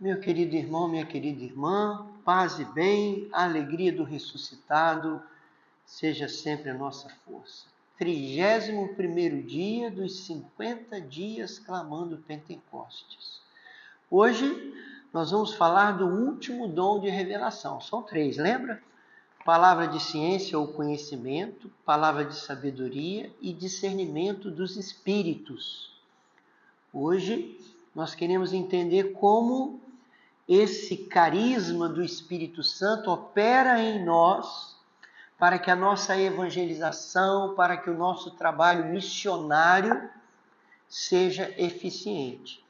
Meu querido irmão, minha querida irmã, paz e bem, a alegria do ressuscitado seja sempre a nossa força. 31º dia dos 50 dias clamando Pentecostes. Hoje nós vamos falar do último dom de revelação. São 3, lembra? Palavra de ciência ou conhecimento, palavra de sabedoria e discernimento dos espíritos. Hoje nós queremos entender como esse carisma do Espírito Santo opera em nós para que a nossa evangelização, para que o nosso trabalho missionário seja eficiente.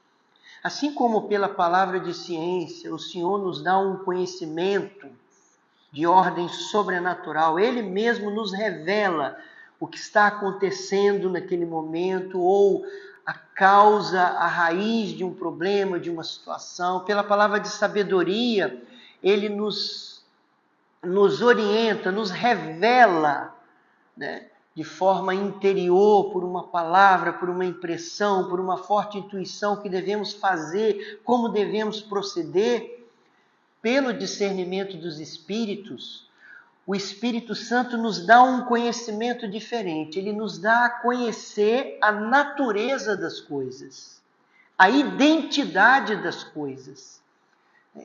Assim como pela palavra de ciência, o Senhor nos dá um conhecimento de ordem sobrenatural, Ele mesmo nos revela o que está acontecendo naquele momento, ou a causa, a raiz de um problema, de uma situação. Pela palavra de sabedoria, Ele nos orienta, nos revela, né, de forma interior, por uma palavra, por uma impressão, por uma forte intuição que devemos fazer, como devemos proceder. Pelo discernimento dos espíritos, o Espírito Santo nos dá um conhecimento diferente. Ele nos dá a conhecer a natureza das coisas, a identidade das coisas.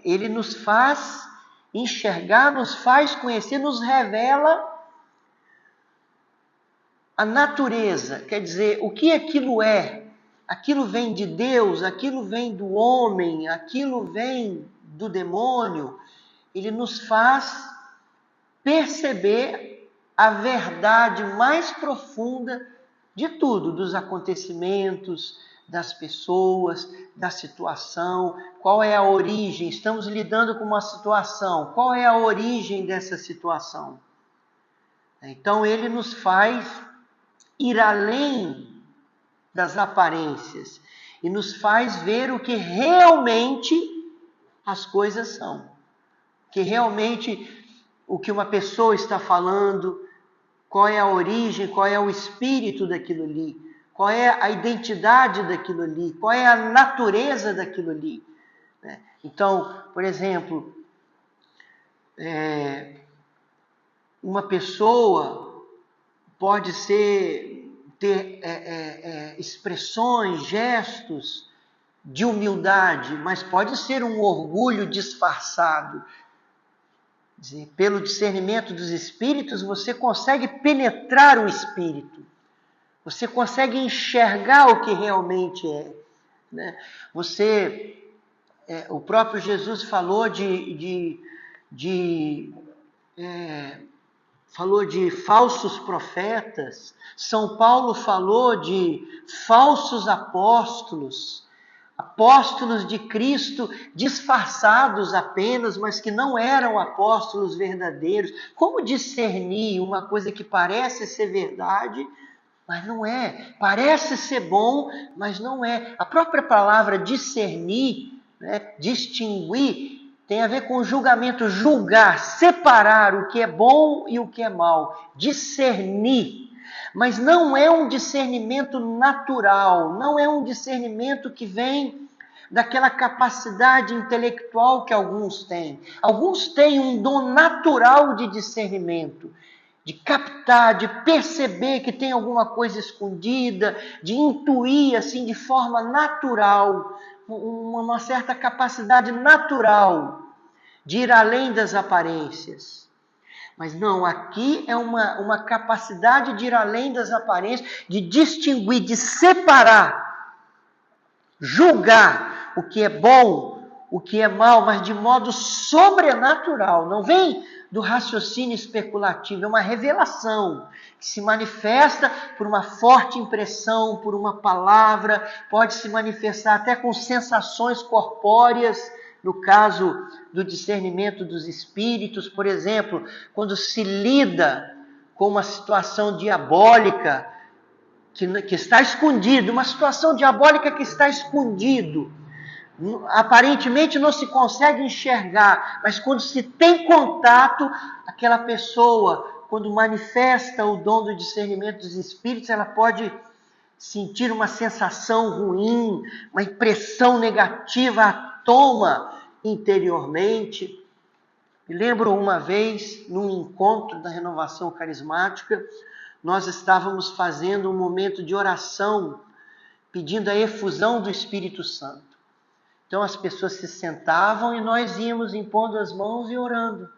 Ele nos faz enxergar, nos faz conhecer, nos revela a natureza. Quer dizer, o que aquilo é? Aquilo vem de Deus, aquilo vem do homem, aquilo vem do demônio. Ele nos faz perceber a verdade mais profunda de tudo, dos acontecimentos, das pessoas, da situação. Qual é a origem? Estamos lidando com uma situação. Qual é a origem dessa situação? Então, ele nos faz ir além das aparências e nos faz ver o que realmente as coisas são. Que realmente o que uma pessoa está falando, qual é a origem, qual é o espírito daquilo ali, qual é a identidade daquilo ali, qual é a natureza daquilo ali. Então, por exemplo, uma pessoa pode ter expressões, gestos de humildade, mas pode ser um orgulho disfarçado. Pelo discernimento dos espíritos, você consegue penetrar o espírito. Você consegue enxergar o que realmente é. Né? O próprio Jesus falou falou de falsos profetas. São Paulo falou de falsos apóstolos. Apóstolos de Cristo disfarçados apenas, mas que não eram apóstolos verdadeiros. Como discernir uma coisa que parece ser verdade, mas não é? Parece ser bom, mas não é. A própria palavra discernir, né, distinguir, tem a ver com julgamento, julgar, separar o que é bom e o que é mal. Discernir. Mas não é um discernimento natural, não é um discernimento que vem daquela capacidade intelectual que alguns têm. Alguns têm um dom natural de discernimento, de captar, de perceber que tem alguma coisa escondida, de intuir assim de forma natural, uma certa capacidade natural de ir além das aparências. Mas não, aqui é uma capacidade de ir além das aparências, de distinguir, de separar, julgar o que é bom, o que é mal, mas de modo sobrenatural. Não vem do raciocínio especulativo, é uma revelação que se manifesta por uma forte impressão, por uma palavra, pode se manifestar até com sensações corpóreas. No caso do discernimento dos espíritos, por exemplo, quando se lida com uma situação diabólica que está escondido, uma situação diabólica que está escondido, aparentemente não se consegue enxergar, mas quando se tem contato, aquela pessoa, quando manifesta o dom do discernimento dos espíritos, ela pode sentir uma sensação ruim, uma impressão negativa, a toma interiormente. Me lembro uma vez, num encontro da Renovação Carismática, nós estávamos fazendo um momento de oração, pedindo a efusão do Espírito Santo. Então as pessoas se sentavam e nós íamos impondo as mãos e orando.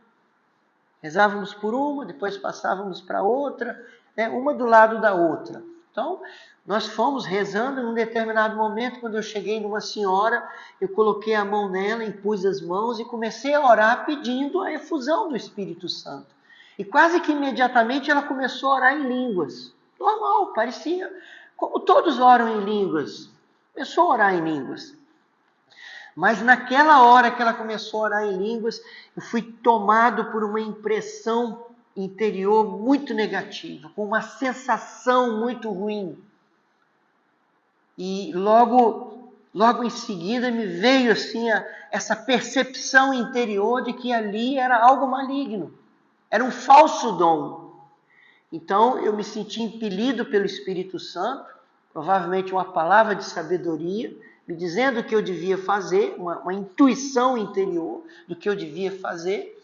Rezávamos por uma, depois passávamos para outra, né, uma do lado da outra. Então, nós fomos rezando em um determinado momento, quando eu cheguei numa senhora, eu coloquei a mão nela, impus as mãos e comecei a orar pedindo a efusão do Espírito Santo. E quase que imediatamente ela começou a orar em línguas. Normal, parecia como todos oram em línguas. Começou a orar em línguas. Mas naquela hora que ela começou a orar em línguas, eu fui tomado por uma impressão interior muito negativa, com uma sensação muito ruim. E logo em seguida me veio assim essa percepção interior de que ali era algo maligno, era um falso dom. Então eu me senti impelido pelo Espírito Santo, provavelmente uma palavra de sabedoria, me dizendo o que eu devia fazer, uma intuição interior do que eu devia fazer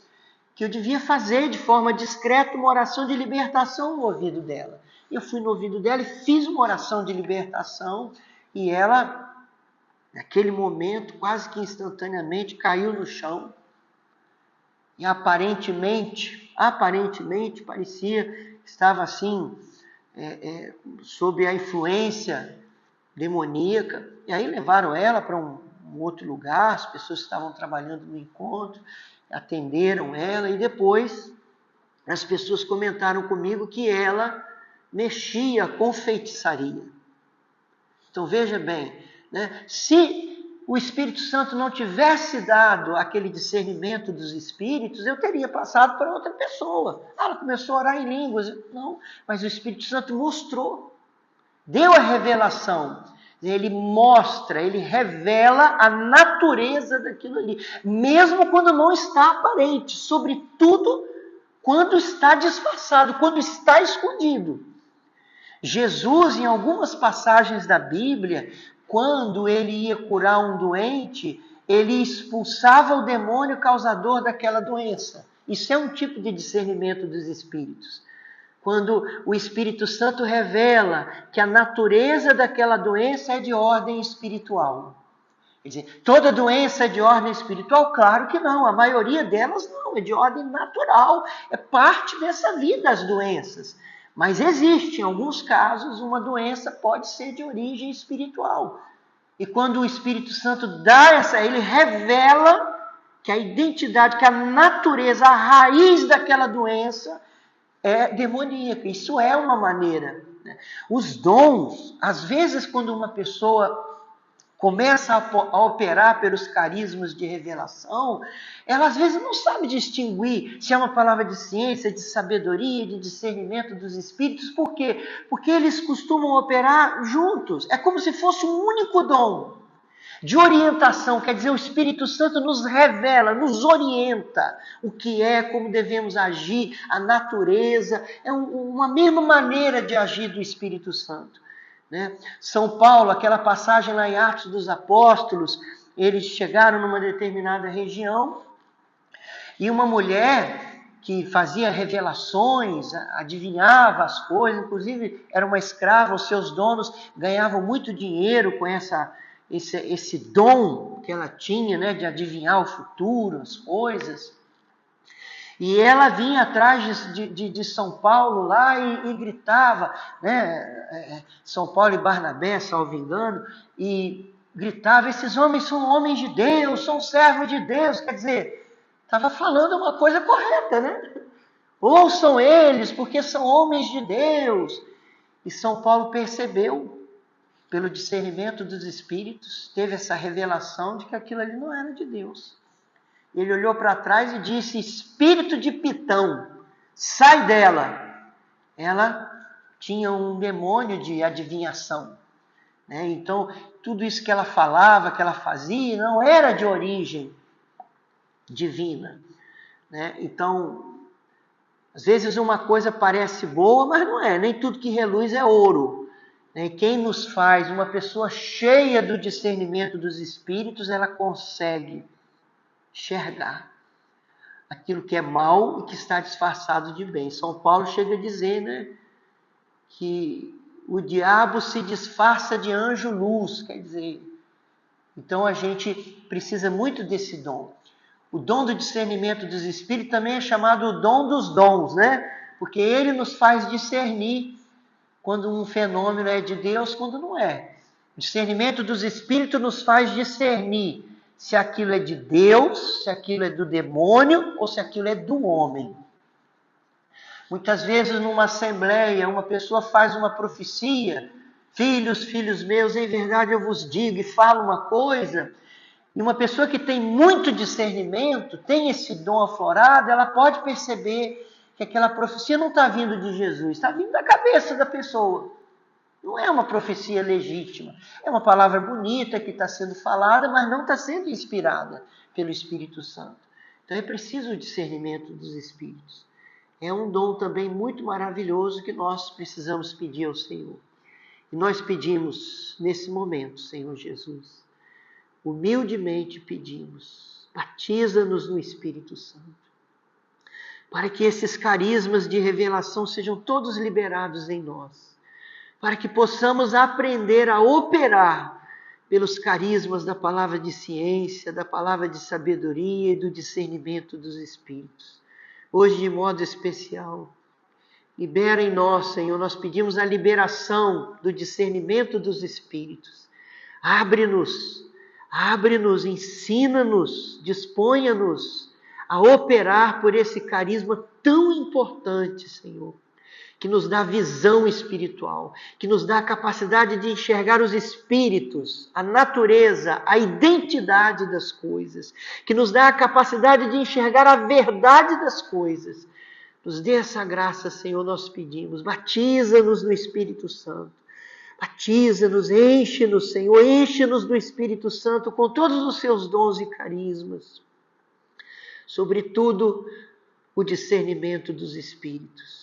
de forma discreta uma oração de libertação no ouvido dela. Eu fui no ouvido dela e fiz uma oração de libertação e ela, naquele momento, quase que instantaneamente, caiu no chão e aparentemente parecia que estava assim, sob a influência demoníaca. E aí levaram ela para um outro lugar, as pessoas que estavam trabalhando no encontro atenderam ela e depois as pessoas comentaram comigo que ela mexia com feitiçaria. Então veja bem, né? Se o Espírito Santo não tivesse dado aquele discernimento dos espíritos, eu teria passado para outra pessoa. Ela começou a orar em línguas. Não, mas o Espírito Santo mostrou, deu a revelação. Ele mostra, ele revela a natureza daquilo ali, mesmo quando não está aparente, sobretudo quando está disfarçado, quando está escondido. Jesus, em algumas passagens da Bíblia, quando ele ia curar um doente, ele expulsava o demônio causador daquela doença. Isso é um tipo de discernimento dos espíritos. Quando o Espírito Santo revela que a natureza daquela doença é de ordem espiritual. Quer dizer, toda doença é de ordem espiritual? Claro que não, a maioria delas não, é de ordem natural, é parte dessa vida as doenças. Mas existe, em alguns casos, uma doença pode ser de origem espiritual. E quando o Espírito Santo dá ele revela que a identidade, que a natureza, a raiz daquela doença é demoníaca. Isso é uma maneira. Né? Os dons, às vezes quando uma pessoa começa a operar pelos carismas de revelação, ela às vezes não sabe distinguir se é uma palavra de ciência, de sabedoria, de discernimento dos espíritos. Por quê? Porque eles costumam operar juntos. É como se fosse um único dom de orientação, quer dizer, o Espírito Santo nos revela, nos orienta o que é, como devemos agir, a natureza, é uma mesma maneira de agir do Espírito Santo. Né? São Paulo, aquela passagem lá em Atos dos Apóstolos, eles chegaram numa determinada região e uma mulher que fazia revelações, adivinhava as coisas, inclusive era uma escrava, os seus donos ganhavam muito dinheiro com esse dom que ela tinha, né, de adivinhar o futuro, as coisas. E ela vinha atrás de São Paulo lá e gritava, né, São Paulo e Barnabé, salvo engano, e gritava, esses homens são homens de Deus, são servos de Deus. Quer dizer, estava falando uma coisa correta, né? Ouçam eles, porque são homens de Deus. E São Paulo percebeu, pelo discernimento dos espíritos, teve essa revelação de que aquilo ali não era de Deus. Ele olhou para trás e disse, espírito de Pitão, sai dela. Ela tinha um demônio de adivinhação. Né? Então, tudo isso que ela falava, que ela fazia, não era de origem divina. Né? Então, às vezes uma coisa parece boa, mas não é. Nem tudo que reluz é ouro. E quem nos faz uma pessoa cheia do discernimento dos espíritos, ela consegue enxergar aquilo que é mal e que está disfarçado de bem. São Paulo chega a dizer, né, que o diabo se disfarça de anjo-luz, quer dizer. Então a gente precisa muito desse dom. O dom do discernimento dos espíritos também é chamado o dom dos dons, né? Porque ele nos faz discernir quando um fenômeno é de Deus, quando não é. O discernimento dos espíritos nos faz discernir se aquilo é de Deus, se aquilo é do demônio ou se aquilo é do homem. Muitas vezes numa assembleia, uma pessoa faz uma profecia, filhos meus, em verdade eu vos digo, e fala uma coisa, e uma pessoa que tem muito discernimento, tem esse dom aflorado, ela pode perceber que aquela profecia não está vindo de Jesus, está vindo da cabeça da pessoa. Não é uma profecia legítima. É uma palavra bonita que está sendo falada, mas não está sendo inspirada pelo Espírito Santo. Então é preciso o discernimento dos Espíritos. É um dom também muito maravilhoso que nós precisamos pedir ao Senhor. E nós pedimos nesse momento, Senhor Jesus, humildemente pedimos, batiza-nos no Espírito Santo, para que esses carismas de revelação sejam todos liberados em nós, para que possamos aprender a operar pelos carismas da palavra de ciência, da palavra de sabedoria e do discernimento dos Espíritos. Hoje, de modo especial, libera em nós, Senhor, nós pedimos a liberação do discernimento dos Espíritos. Abre-nos, ensina-nos, disponha-nos a operar por esse carisma tão importante, Senhor, que nos dá visão espiritual, que nos dá a capacidade de enxergar os espíritos, a natureza, a identidade das coisas, que nos dá a capacidade de enxergar a verdade das coisas. Nos dê essa graça, Senhor, nós pedimos. Batiza-nos no Espírito Santo. Batiza-nos, enche-nos, Senhor, enche-nos do Espírito Santo com todos os seus dons e carismas. Sobretudo, o discernimento dos Espíritos.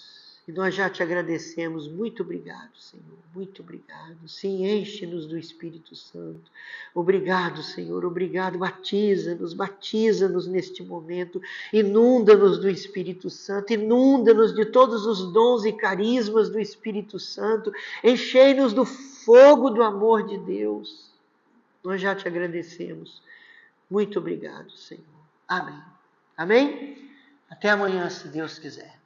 E nós já te agradecemos. Muito obrigado, Senhor. Muito obrigado. Sim, enche-nos do Espírito Santo. Obrigado, Senhor. Obrigado. Batiza-nos neste momento. Inunda-nos do Espírito Santo. Inunda-nos de todos os dons e carismas do Espírito Santo. Enchei-nos do fogo do amor de Deus. Nós já te agradecemos. Muito obrigado, Senhor. Amém. Amém? Até amanhã, se Deus quiser.